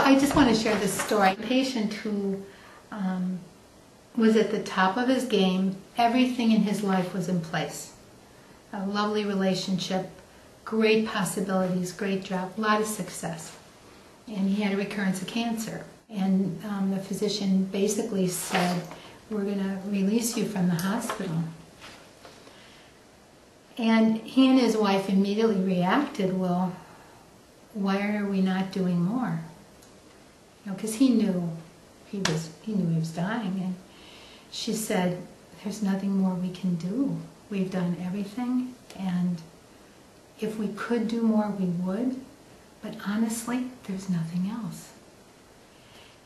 I just want to share this story. A patient who was at the top of his game, everything in his life was in place. A lovely relationship, great possibilities, great job, a lot of success. And he had a recurrence of cancer. And the physician basically said, we're going to release you from the hospital. And he and his wife immediately reacted, well, why are we not doing more? Because he knew he was dying. And she said, there's nothing more we can do. We've done everything, and if we could do more, we would. But honestly, there's nothing else.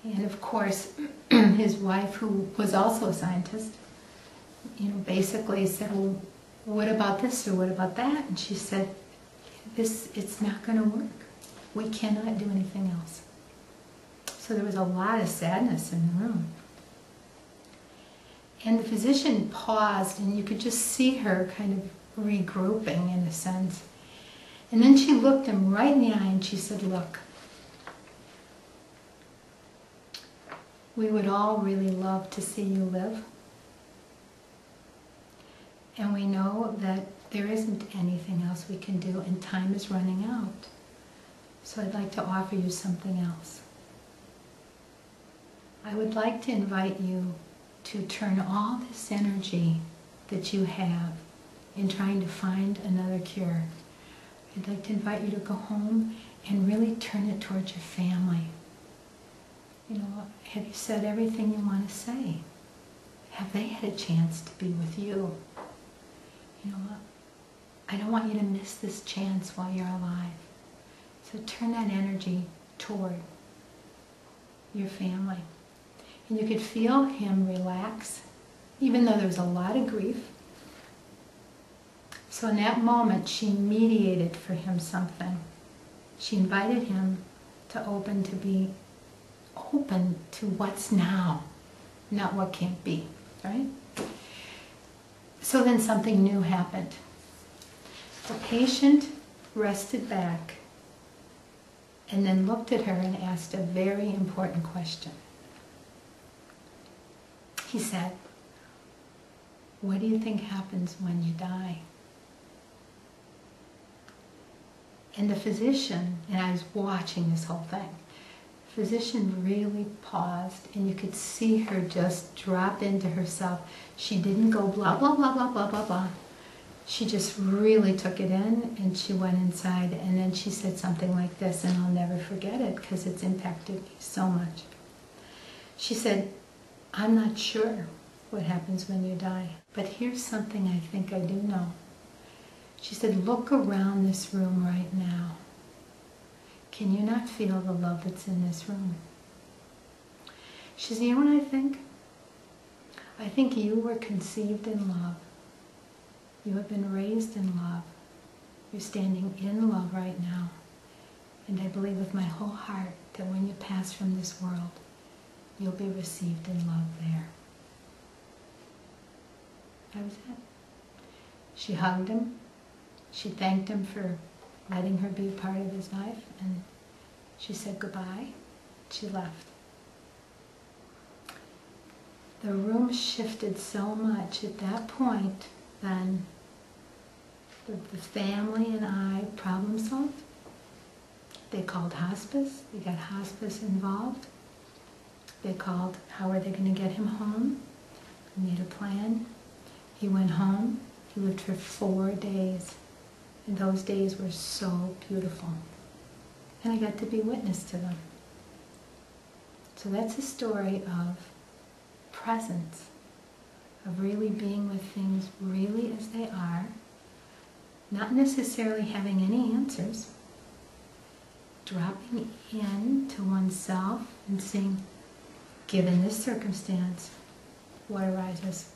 And of course, his wife, who was also a scientist, basically said, well, what about this or what about that? And she said, it's not going to work. We cannot do anything else. So there was a lot of sadness in the room. And the physician paused, and you could just see her kind of regrouping in a sense. And then she looked him right in the eye and she said, look, we would all really love to see you live. And we know that there isn't anything else we can do, and time is running out. So I'd like to offer you something else. I would like to invite you to turn all this energy that you have in trying to find another cure. I'd like to invite you to go home and really turn it towards your family. Have you said everything you want to say? Have they had a chance to be with you? I don't want you to miss this chance while you're alive. So turn that energy toward your family. And you could feel him relax, even though there was a lot of grief. So in that moment, she mediated for him something. She invited him to be open to what's now, not what can't be, right? So then something new happened. The patient rested back and then looked at her and asked a very important question. He said, what do you think happens when you die? And the physician, and I was watching this whole thing, the physician really paused, and you could see her just drop into herself. She didn't go blah, blah, blah, blah, blah, blah, blah. She just really took it in, and she went inside, and then she said something like this, and I'll never forget it because it's impacted me so much. She said, I'm not sure what happens when you die, but here's something I think I do know. She said, look around this room right now. Can you not feel the love that's in this room? She said, you know what I think? I think you were conceived in love. You have been raised in love. You're standing in love right now. And I believe with my whole heart that when you pass from this world, you'll be received in love there. That was it. She hugged him. She thanked him for letting her be a part of his life, and she said goodbye. She left. The room shifted so much at that point. Then the family and I problem solved. They called hospice. They got hospice involved. They called, how are they going to get him home? We made a plan. He went home. He lived for 4 days. And those days were so beautiful. And I got to be witness to them. So that's a story of presence, of really being with things really as they are, not necessarily having any answers, dropping in to oneself and seeing, given this circumstance, what arises.